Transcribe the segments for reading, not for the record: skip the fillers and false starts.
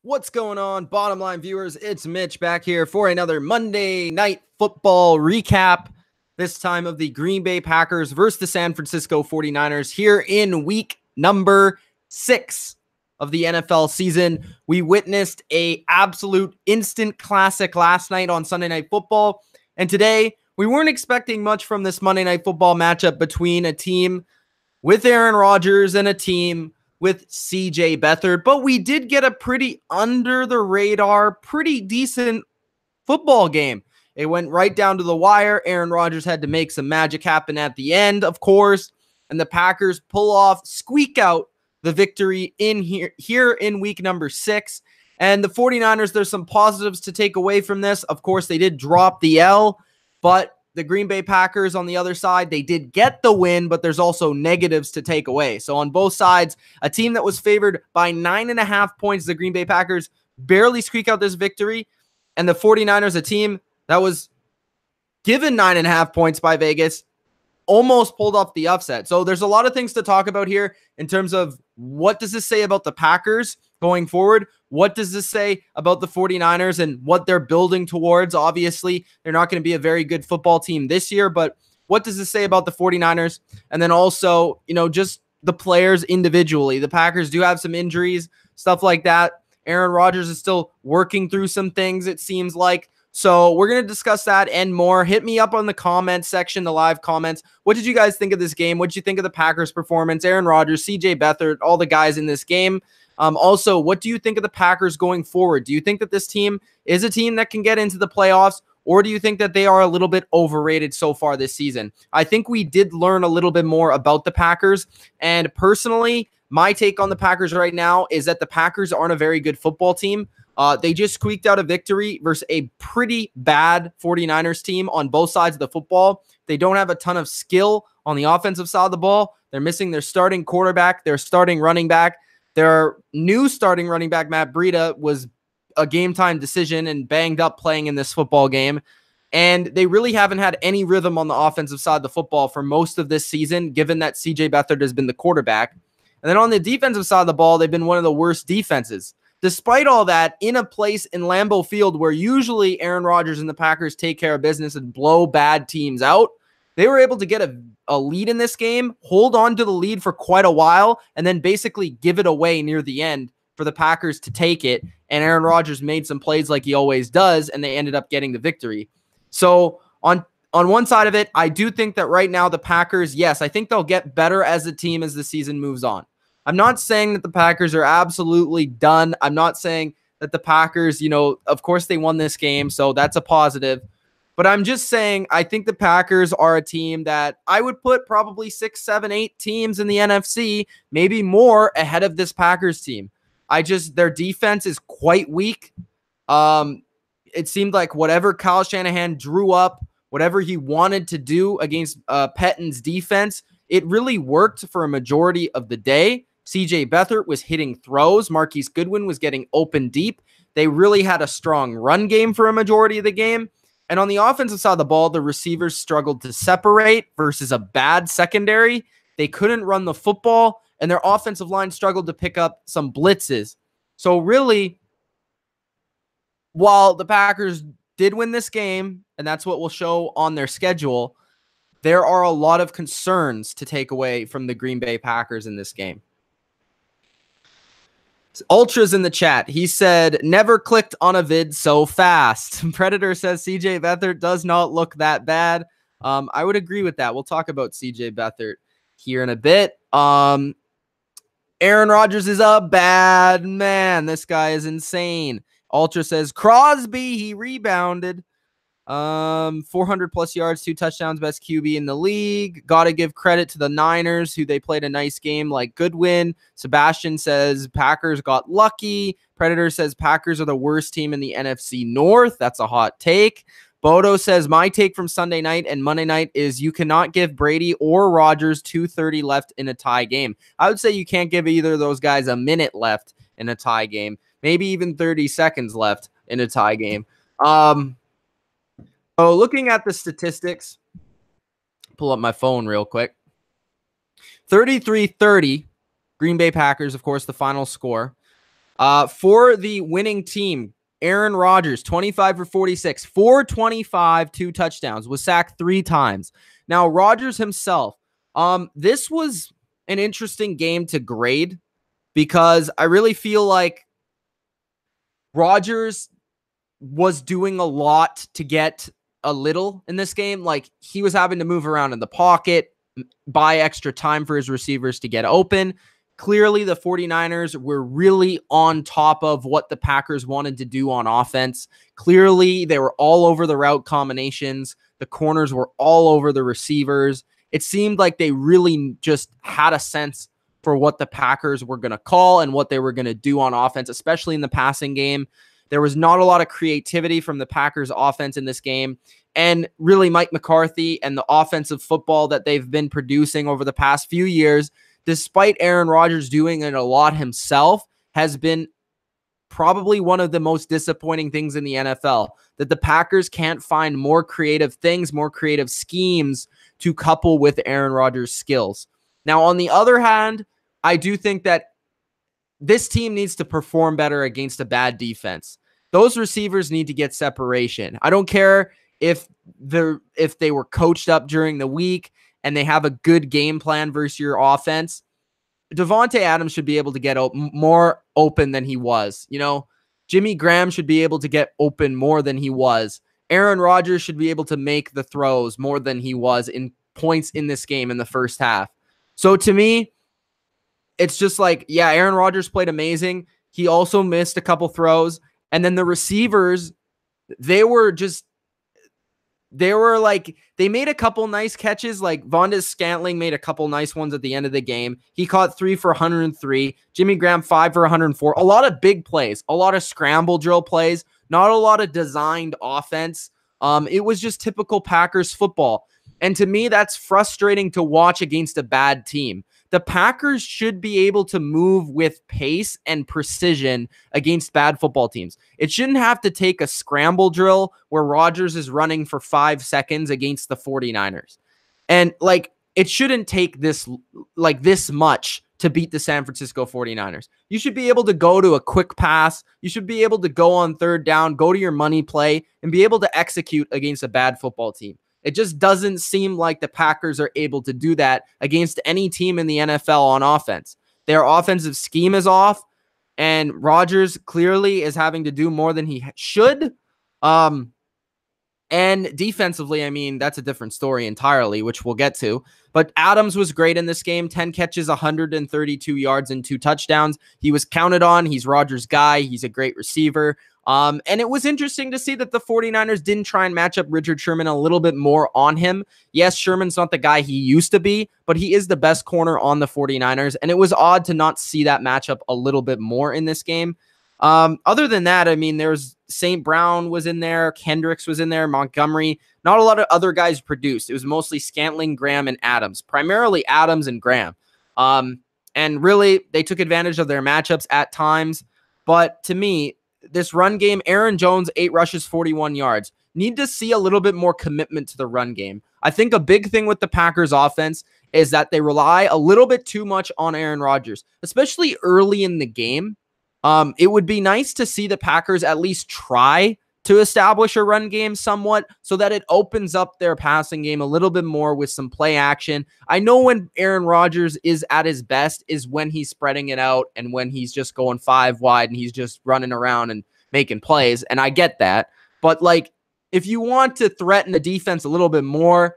What's going on, bottom line viewers? It's Mitch back here for another Monday Night Football recap, this time of the Green Bay Packers versus the San Francisco 49ers here in week number 6 of the NFL season. We witnessed an absolute instant classic last night on Sunday Night Football, and today we weren't expecting much from this Monday Night Football matchup between a team with Aaron Rodgers and a team with CJ Beathard, but we did get a pretty under the radar, pretty decent football game. It went right down to the wire. Aaron Rodgers had to make some magic happen at the end, of course, and the Packers squeak out the victory in here in week number 6. And the 49ers, there's some positives to take away from this. Of course, they did drop the L, but the Green Bay Packers on the other side, they did get the win, but there's also negatives to take away. So on both sides, a team that was favored by 9.5 points, the Green Bay Packers barely squeak out this victory. And the 49ers, a team that was given 9.5 points by Vegas, almost pulled off the upset. So there's a lot of things to talk about here in terms of what does this say about the Packers going forward? What does this say about the 49ers and what they're building towards? Obviously, they're not going to be a very good football team this year, but what does this say about the 49ers? And then also, just the players individually. The Packers do have some injuries, stuff like that. Aaron Rodgers is still working through some things, it seems like. So we're going to discuss that and more. Hit me up on the comments section, the live comments. What did you guys think of this game? What did you think of the Packers' performance? Aaron Rodgers, CJ Beathard, all the guys in this game. Also, what do you think of the Packers going forward? Do you think that this team is a team that can get into the playoffs, or do you think that they are a little bit overrated so far this season? I think we did learn a little bit more about the Packers, and personally, my take on the Packers right now is that the Packers aren't a very good football team. They just squeaked out a victory versus a pretty bad 49ers team on both sides of the football. They don't have a ton of skill on the offensive side of the ball. They're missing their starting quarterback, their starting running back. Their new starting running back, Matt Breida, was a game-time decision and banged up playing in this football game. And they really haven't had any rhythm on the offensive side of the football for most of this season, given that CJ Beathard has been the quarterback. And then on the defensive side of the ball, they've been one of the worst defenses. Despite all that, in a place in Lambeau Field where usually Aaron Rodgers and the Packers take care of business and blow bad teams out, they were able to get a lead in this game, hold on to the lead for quite a while, and then basically give it away near the end for the Packers to take it. And Aaron Rodgers made some plays like he always does, and they ended up getting the victory. So on one side of it, I do think that right now the Packers, yes, I think they'll get better as a team as the season moves on. I'm not saying that the Packers are absolutely done. I'm not saying that the Packers, of course they won this game, so that's a positive. But I'm just saying I think the Packers are a team that I would put probably 6, 7, 8 teams in the NFC, maybe more, ahead of this Packers team. Their defense is quite weak. It seemed like whatever Kyle Shanahan drew up, whatever he wanted to do against Pettin's defense, it really worked for a majority of the day. CJ Beathard was hitting throws. Marquise Goodwin was getting open deep. They really had a strong run game for a majority of the game. And on the offensive side of the ball, the receivers struggled to separate versus a bad secondary. They couldn't run the football, and their offensive line struggled to pick up some blitzes. So really, while the Packers did win this game, and that's what we'll show on their schedule, there are a lot of concerns to take away from the Green Bay Packers in this game. Ultra's in the chat. He said, never clicked on a vid so fast. Predator says CJ Beathard does not look that bad. I would agree with that. We'll talk about CJ Beathard here in a bit. Aaron Rodgers is a bad man. This guy is insane. Ultra says, Crosby, he rebounded. 400 plus yards, 2 touchdowns, best QB in the league. Got to give credit to the Niners, who they played a nice game like Goodwin. Sebastian says Packers got lucky. Predator says Packers are the worst team in the NFC North. That's a hot take. Bodo says my take from Sunday night and Monday night is you cannot give Brady or Rodgers 2:30 left in a tie game. I would say you can't give either of those guys a minute left in a tie game, maybe even 30 seconds left in a tie game. So looking at the statistics, pull up my phone real quick. 33-30, Green Bay Packers, of course, the final score. For the winning team, Aaron Rodgers, 25 for 46, 425, 2 touchdowns, was sacked 3 times. Now, Rodgers himself, this was an interesting game to grade because I really feel like Rodgers was doing a lot to get a little in this game. Like, he was having to move around in the pocket, buy extra time for his receivers to get open. Clearly, the 49ers were really on top of what the Packers wanted to do on offense. Clearly, they were all over the route combinations. The corners were all over the receivers. It seemed like they really just had a sense for what the Packers were going to call and what they were going to do on offense, especially in the passing game. There was not a lot of creativity from the Packers offense in this game. And really, Mike McCarthy and the offensive football that they've been producing over the past few years, despite Aaron Rodgers doing it a lot himself, has been probably one of the most disappointing things in the NFL, that the Packers can't find more creative things, more creative schemes to couple with Aaron Rodgers' skills. Now, on the other hand, I do think that this team needs to perform better against a bad defense. Those receivers need to get separation. I don't care if they were coached up during the week and they have a good game plan versus your offense. Devontae Adams should be able to get more open than he was. You know, Jimmy Graham should be able to get open more than he was. Aaron Rodgers should be able to make the throws more than he was in points in this game in the first half. So to me, it's just like, yeah, Aaron Rodgers played amazing. He also missed a couple throws. And then the receivers, they made a couple nice catches. Like Vondez Scantling made a couple nice ones at the end of the game. He caught 3 for 103. Jimmy Graham 5 for 104. A lot of big plays, a lot of scramble drill plays, not a lot of designed offense. It was just typical Packers football. And to me, that's frustrating to watch against a bad team. The Packers should be able to move with pace and precision against bad football teams. It shouldn't have to take a scramble drill where Rodgers is running for 5 seconds against the 49ers. And like, it shouldn't take this much to beat the San Francisco 49ers. You should be able to go to a quick pass. You should be able to go on third down, go to your money play, and be able to execute against a bad football team. It just doesn't seem like the Packers are able to do that against any team in the NFL on offense. Their offensive scheme is off, and Rodgers clearly is having to do more than he should. And defensively, I mean, that's a different story entirely, which we'll get to. But Adams was great in this game. 10 catches, 132 yards, and 2 touchdowns. He was counted on. He's Rodgers' guy. He's a great receiver. And it was interesting to see that the 49ers didn't try and match up Richard Sherman a little bit more on him. Yes, Sherman's not the guy he used to be, but he is the best corner on the 49ers. And it was odd to not see that matchup a little bit more in this game. Other than that, I mean, there's St. Brown was in there. Kendricks was in there. Montgomery. Not a lot of other guys produced. It was mostly Scantling, Graham, and Adams. Primarily Adams and Graham. And really, they took advantage of their matchups at times. But to me, this run game, Aaron Jones, 8 rushes, 41 yards. Need to see a little bit more commitment to the run game. I think a big thing with the Packers offense is that they rely a little bit too much on Aaron Rodgers, especially early in the game. It would be nice to see the Packers at least try to establish a run game somewhat so that it opens up their passing game a little bit more with some play action. I know when Aaron Rodgers is at his best is when he's spreading it out and when he's just going 5 wide and he's just running around and making plays, and I get that. But like, if you want to threaten the defense a little bit more,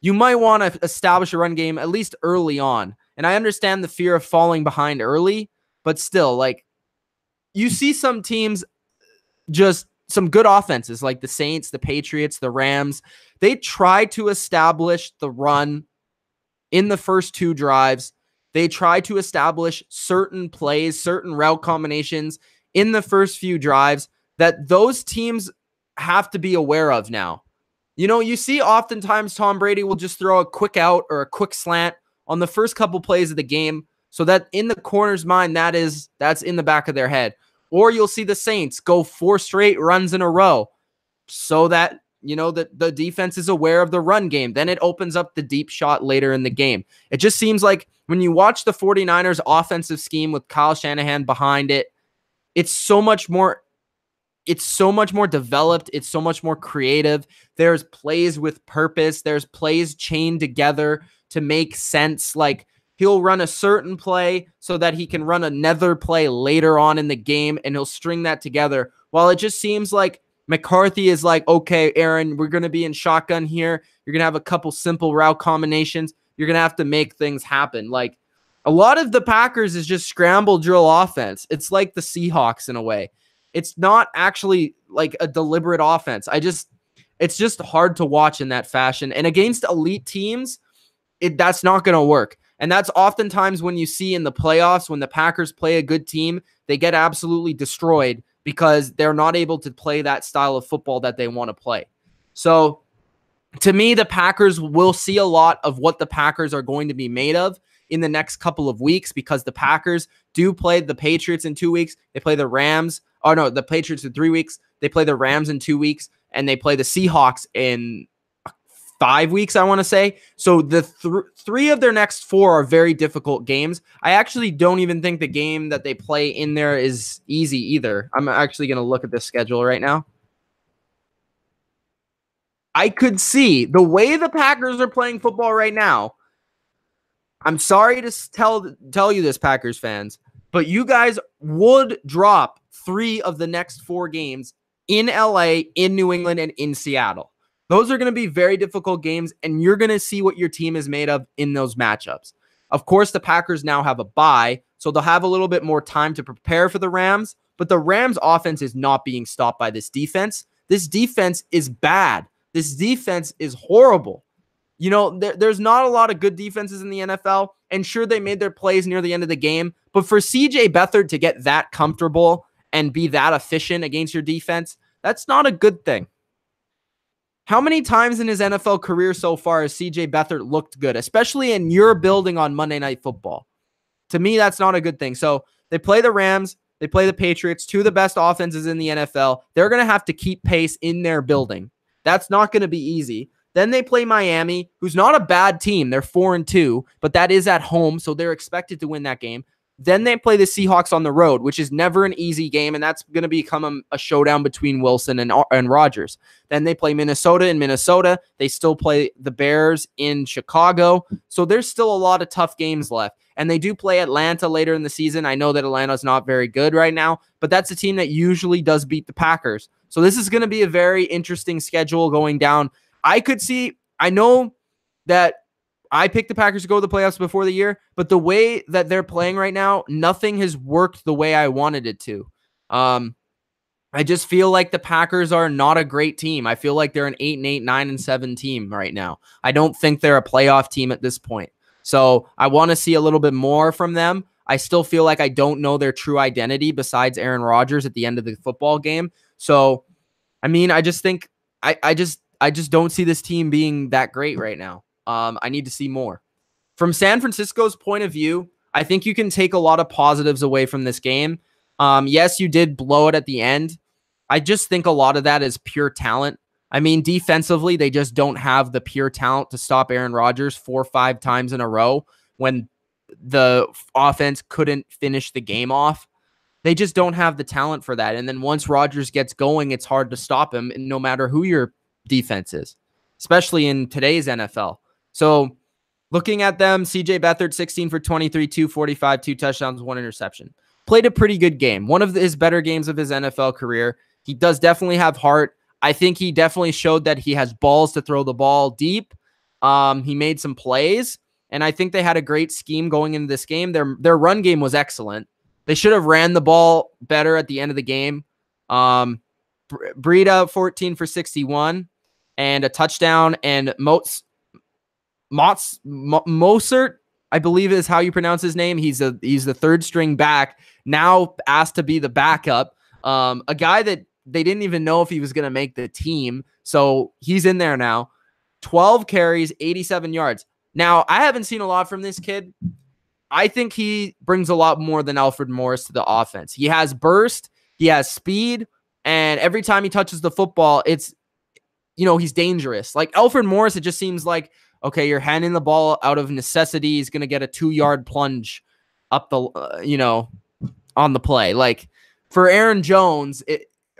you might want to establish a run game at least early on. And I understand the fear of falling behind early, but still, like, you see some teams just some good offenses like the Saints, the Patriots, the Rams. They try to establish the run in the first 2 drives. They try to establish certain plays, certain route combinations in the first few drives that those teams have to be aware of now. You know, you see oftentimes Tom Brady will just throw a quick out or a quick slant on the first couple plays of the game so that in the corner's mind, that's in the back of their head. Or you'll see the Saints go 4 straight runs in a row so that, you know, the defense is aware of the run game. Then it opens up the deep shot later in the game. It just seems like when you watch the 49ers offensive scheme with Kyle Shanahan behind it, it's so much more developed. It's so much more creative. There's plays with purpose. There's plays chained together to make sense. Like, he'll run a certain play so that he can run another play later on in the game, and he'll string that together. While it just seems like McCarthy is like, okay, Aaron, we're going to be in shotgun here. You're going to have a couple simple route combinations. You're going to have to make things happen. Like, a lot of the Packers is just scramble drill offense. It's like the Seahawks in a way. It's not actually like a deliberate offense. It's just hard to watch in that fashion. And against elite teams, that's not going to work. And that's oftentimes when you see in the playoffs, when the Packers play a good team, they get absolutely destroyed because they're not able to play that style of football that they want to play. So to me, the Packers will see a lot of what the Packers are going to be made of in the next couple of weeks, because the Packers do play the Patriots in 2 weeks. They play the Rams. Oh, no, the Patriots in 3 weeks. They play the Rams in 2 weeks, and they play the Seahawks in 5 weeks, I want to say. So the three of their next 4 are very difficult games. I actually don't even think the game that they play in there is easy either. I'm actually going to look at the schedule right now. I could see the way the Packers are playing football right now. I'm sorry to tell you this, Packers fans, but you guys would drop 3 of the next 4 games in LA, in New England, and in Seattle. Those are going to be very difficult games, and you're going to see what your team is made of in those matchups. Of course, the Packers now have a bye, so they'll have a little bit more time to prepare for the Rams, but the Rams' offense is not being stopped by this defense. This defense is bad. This defense is horrible. You know, there's not a lot of good defenses in the NFL, and sure, they made their plays near the end of the game, but for CJ Beathard to get that comfortable and be that efficient against your defense, that's not a good thing. How many times in his NFL career so far has CJ Beathard looked good, especially in your building on Monday Night Football? To me, that's not a good thing. So they play the Rams, they play the Patriots, 2 of the best offenses in the NFL. They're going to have to keep pace in their building. That's not going to be easy. Then they play Miami, who's not a bad team. They're 4-2, but that is at home, so they're expected to win that game. Then they play the Seahawks on the road, which is never an easy game, and that's going to become a showdown between Wilson and Rodgers. Then they play Minnesota in Minnesota. They still play the Bears in Chicago. So there's still a lot of tough games left. And they do play Atlanta later in the season. I know that Atlanta's not very good right now, but that's a team that usually does beat the Packers. So this is going to be a very interesting schedule going down. I know that I picked the Packers to go to the playoffs before the year, but the way that they're playing right now, nothing has worked the way I wanted it to. I just feel like the Packers are not a great team. I feel like they're an 8-8, 9-7 team right now. I don't think they're a playoff team at this point. So I want to see a little bit more from them. I still feel like I don't know their true identity besides Aaron Rodgers at the end of the football game. So, I mean, I just think I just don't see this team being that great right now. I need to see more. From San Francisco's point of view, I think you can take a lot of positives away from this game. Yes, you did blow it at the end. I just think a lot of that is pure talent. I mean, defensively, they just don't have the pure talent to stop Aaron Rodgers 4 or 5 times in a row when the offense couldn't finish the game off. They just don't have the talent for that. And then once Rodgers gets going, it's hard to stop him, no matter who your defense is, especially in today's NFL. So looking at them, CJ Beathard, 16 for 23, 245, 2 touchdowns, 1 interception. Played a pretty good game. One of his better games of his NFL career. He does definitely have heart. I think he definitely showed that he has balls to throw the ball deep. He made some plays, and I think they had a great scheme going into this game. Their run game was excellent. They should have ran the ball better at the end of the game. Breida, 14 for 61 and a touchdown, and Mostert, I believe is how you pronounce his name. He's the third string back, now asked to be the backup. A guy that they didn't even know if he was going to make the team. So he's in there now. 12 carries, 87 yards. Now, I haven't seen a lot from this kid. I think he brings a lot more than Alfred Morris to the offense. He has burst, he has speed, and every time he touches the football, it's, he's dangerous. Like Alfred Morris, it just seems like, okay, you're handing the ball out of necessity. He's going to get a 2-yard plunge up the, on the play. Like for Aaron Jones,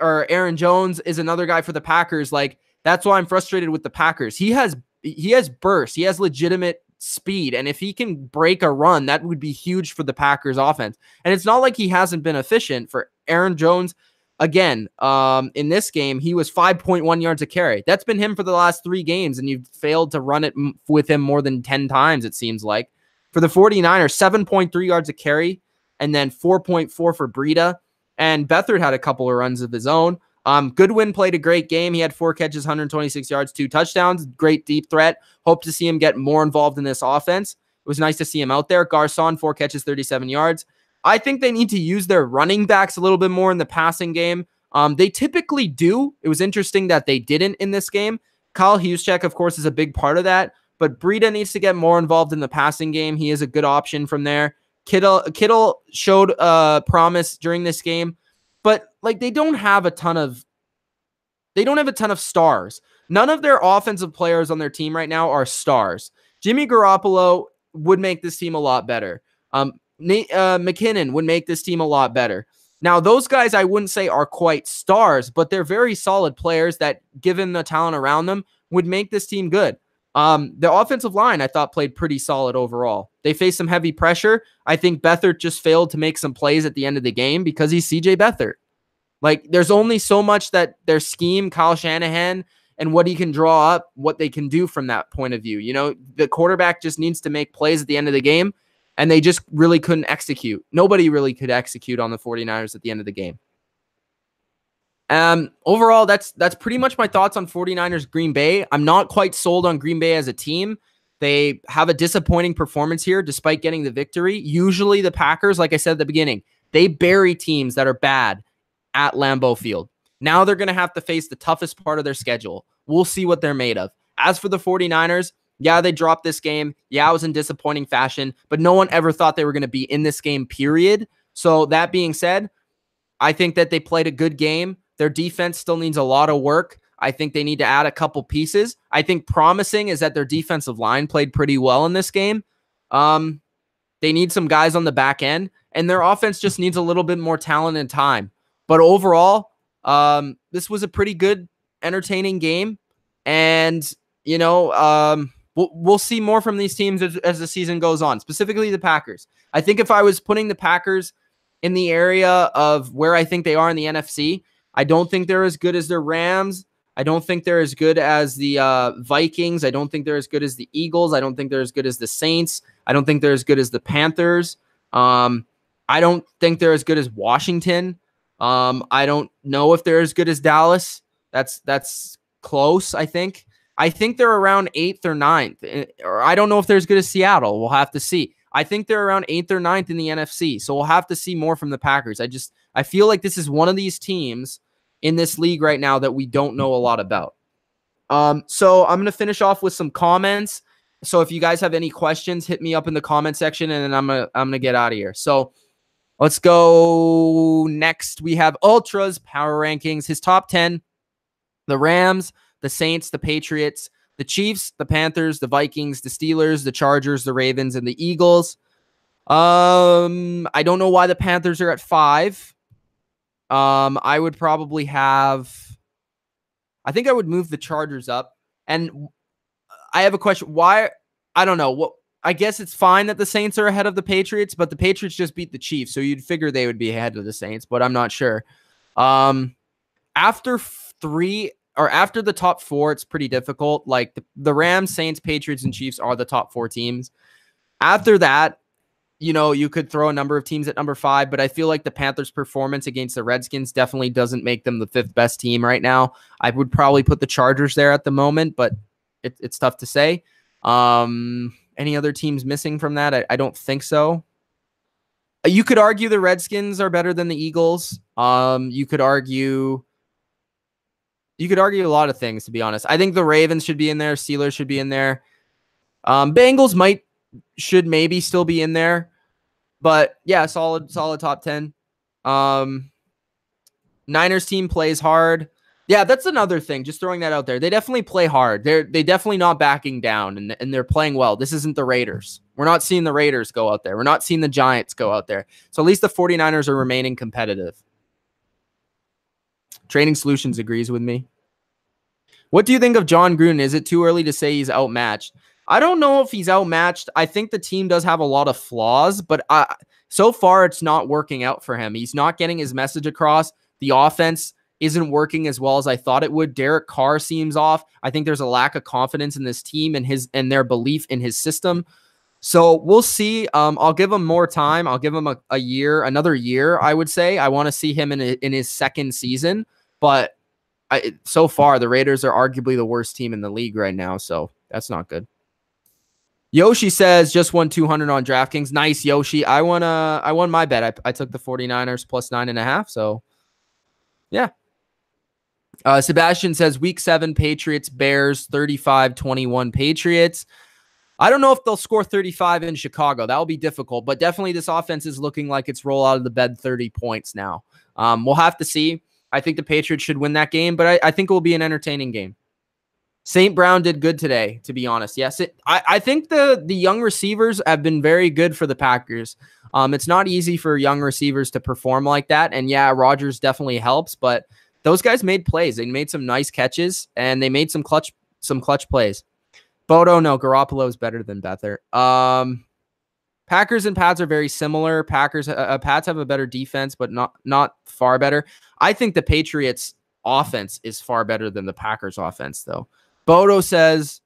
Aaron Jones is another guy for the Packers. Like, that's why I'm frustrated with the Packers. He has burst. He has legitimate speed. And if he can break a run, that would be huge for the Packers offense. And it's not like he hasn't been efficient for Aaron Jones. Again, in this game, he was 5.1 yards a carry. That's been him for the last 3 games, and you've failed to run it with him more than 10 times, it seems like. For the 49ers, 7.3 yards a carry, and then 4.4 for Breida. And Beathard had a couple of runs of his own. Goodwin played a great game. He had 4 catches, 126 yards, 2 touchdowns. Great deep threat. Hope to see him get more involved in this offense. It was nice to see him out there. Garcon, 4 catches, 37 yards. I think they need to use their running backs a little bit more in the passing game. They typically do. It was interesting that they didn't in this game. Kyle Juszczyk, of course, is a big part of that. But Breida needs to get more involved in the passing game. He is a good option from there. Kittle showed promise during this game, but like they don't have a ton of stars. None of their offensive players on their team right now are stars. Jimmy Garoppolo would make this team a lot better. McKinnon would make this team a lot better. Now, those guys I wouldn't say are quite stars, but they're very solid players that, given the talent around them, would make this team good. The offensive line, I thought, played pretty solid overall. They faced some heavy pressure. I think Beathard just failed to make some plays at the end of the game because he's CJ Beathard. Like, there's only so much that their scheme, Kyle Shanahan, and what he can draw up, what they can do from that point of view. You know, the quarterback just needs to make plays at the end of the game, and they just really couldn't execute. Nobody really could execute on the 49ers at the end of the game. Overall, that's pretty much my thoughts on 49ers Green Bay. I'm not quite sold on Green Bay as a team. They have a disappointing performance here despite getting the victory. Usually the Packers, like I said at the beginning, they bury teams that are bad at Lambeau Field. Now they're going to have to face the toughest part of their schedule. We'll see what they're made of. As for the 49ers, yeah, they dropped this game. Yeah, it was in disappointing fashion, but no one ever thought they were going to be in this game, period. So that being said, I think that they played a good game. Their defense still needs a lot of work. I think they need to add a couple pieces. I think promising is that their defensive line played pretty well in this game. They need some guys on the back end, and their offense just needs a little bit more talent and time. But overall, this was a pretty good, entertaining game. And, you know, we'll see more from these teams as the season goes on, specifically the Packers. I think if I was putting the Packers in the area of where I think they are in the NFC, I don't think they're as good as the Rams. I don't think they're as good as the Vikings. I don't think they're as good as the Eagles. I don't think they're as good as the Saints. I don't think they're as good as the Panthers. I don't think they're as good as Washington. I don't know if they're as good as Dallas. That's close, I think. I think they're around 8th or 9th. Or I don't know if they're as good as Seattle. We'll have to see. I think they're around 8th or 9th in the NFC. So we'll have to see more from the Packers. I feel like this is one of these teams in this league right now that we don't know a lot about. So I'm going to finish off with some comments. So if you guys have any questions, hit me up in the comment section, and then I'm going to get out of here. So let's go next. We have Ultra's power rankings. His top 10, the Rams, the Saints, the Patriots, the Chiefs, the Panthers, the Vikings, the Steelers, the Chargers, the Ravens, and the Eagles. I don't know why the Panthers are at 5. I would probably I think I would move the Chargers up. And I have a question. Why? I don't know. I guess it's fine that the Saints are ahead of the Patriots, but the Patriots just beat the Chiefs, so you'd figure they would be ahead of the Saints, but I'm not sure. After the top 4, it's pretty difficult. Like the Rams, Saints, Patriots, and Chiefs are the top 4 teams. After that, you know, you could throw a number of teams at number 5, but I feel like the Panthers' performance against the Redskins definitely doesn't make them the 5th best team right now. I would probably put the Chargers there at the moment, but it's tough to say. Any other teams missing from that? I don't think so. You could argue the Redskins are better than the Eagles. You could argue a lot of things, to be honest. I think the Ravens should be in there. Steelers should be in there. Bengals should maybe still be in there. But yeah, solid top 10. Niners team plays hard. Yeah, that's another thing. Just throwing that out there. They definitely play hard. They definitely not backing down, and they're playing well. This isn't the Raiders. We're not seeing the Raiders go out there. We're not seeing the Giants go out there. So at least the 49ers are remaining competitive. Training Solutions agrees with me. What do you think of John Gruden? Is it too early to say he's outmatched? I don't know if he's outmatched. I think the team does have a lot of flaws, but so far it's not working out for him. He's not getting his message across. The offense isn't working as well as I thought it would. Derek Carr seems off. I think there's a lack of confidence in this team and their belief in his system. So we'll see. I'll give him more time. I'll give him a year, another year, I would say. I want to see him in his second season, but so far the Raiders are arguably the worst team in the league right now, so that's not good. Yoshi says just won 200 on DraftKings. Nice, Yoshi. I won my bet. I took the 49ers plus 9.5. So yeah. Sebastian says week 7 Patriots, Bears, 35-21 Patriots. I don't know if they'll score 35 in Chicago. That will be difficult, but definitely this offense is looking like it's roll out of the bed 30 points now. We'll have to see. I think the Patriots should win that game, but I think it will be an entertaining game. St. Brown did good today, to be honest. Yes, I think the young receivers have been very good for the Packers. It's not easy for young receivers to perform like that, and yeah, Rodgers definitely helps, but those guys made plays. They made some nice catches, and they made some clutch plays. Bodo, no, Garoppolo is better than Bether. Packers and Pats are very similar. Pats have a better defense, but not far better. I think the Patriots offense is far better than the Packers offense, though. Bodo says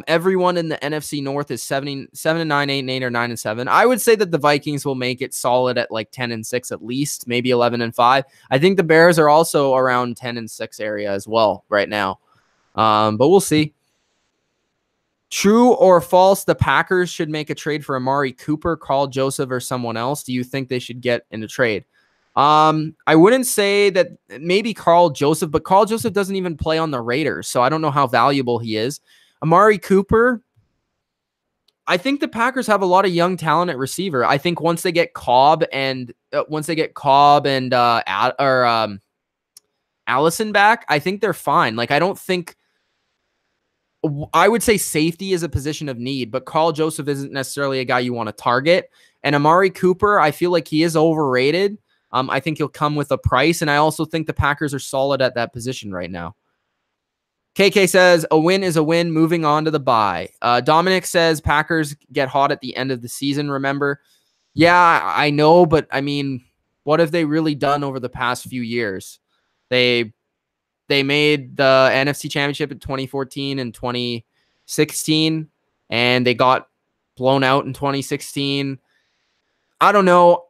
everyone in the NFC North is 7-9, 8-8, or 9-7. I would say that the Vikings will make it solid at like 10-6 at least, maybe 11-5. I think the Bears are also around 10-6 area as well right now, but we'll see. True or false, the Packers should make a trade for Amari Cooper, Carl Joseph, or someone else? Do you think they should get in a trade? I wouldn't say that maybe Carl Joseph, but Carl Joseph doesn't even play on the Raiders, so I don't know how valuable he is. Amari Cooper, I think the Packers have a lot of young talent at receiver. I think once they get Cobb and Allison back, I think they're fine. Like I would say safety is a position of need, but Carl Joseph isn't necessarily a guy you want to target. And Amari Cooper, I feel like he is overrated. I think he'll come with a price, and I also think the Packers are solid at that position right now. KK says, a win is a win, moving on to the bye. Dominic says, Packers get hot at the end of the season, remember? Yeah, I know, but, I mean, what have they really done over the past few years? They made the NFC Championship in 2014 and 2016, and they got blown out in 2016. I don't know.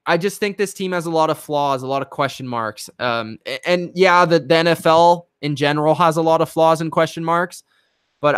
I just think this team has a lot of flaws, a lot of question marks. And yeah, the NFL in general has a lot of flaws and question marks, but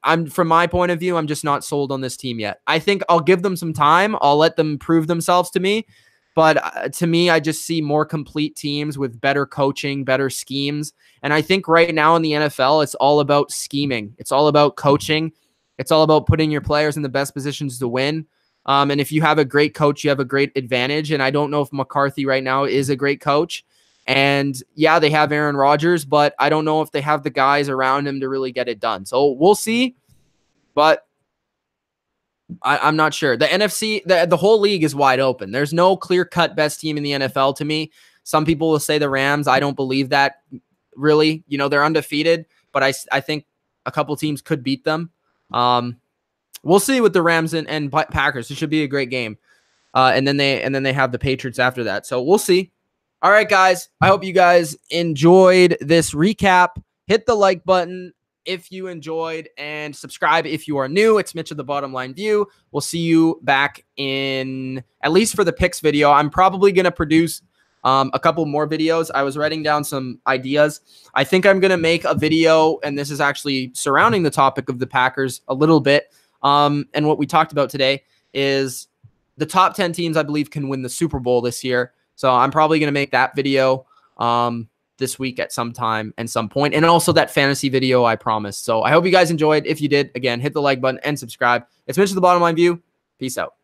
I'm from my point of view, I'm just not sold on this team yet. I think I'll give them some time. I'll let them prove themselves to me. But to me, I just see more complete teams with better coaching, better schemes. And I think right now in the NFL, it's all about scheming. It's all about coaching. It's all about putting your players in the best positions to win. And if you have a great coach, you have a great advantage. And I don't know if McCarthy right now is a great coach. And yeah, they have Aaron Rodgers, but I don't know if they have the guys around him to really get it done. So we'll see. But I'm not sure. The NFC, the whole league is wide open. There's no clear-cut best team in the NFL to me. Some people will say the Rams. I don't believe that, really. You know, they're undefeated, but I think a couple teams could beat them. We'll see with the Rams and Packers. It should be a great game. And then they have the Patriots after that. So we'll see. All right, guys. I hope you guys enjoyed this recap. Hit the like button if you enjoyed, and subscribe if you are new. It's Mitch of TheBottomLineView. We'll see you back in, at least for the picks video. I'm probably going to produce a couple more videos. I was writing down some ideas. I think I'm going to make a video, and this is actually surrounding the topic of the Packers a little bit. And what we talked about today is the top 10 teams I believe can win the Super Bowl this year. So I'm probably going to make that video this week at some time and some point, and also that fantasy video I promised. So I hope you guys enjoyed. If you did, again, hit the like button and subscribe. It's Mitch of the Bottom Line View. Peace out.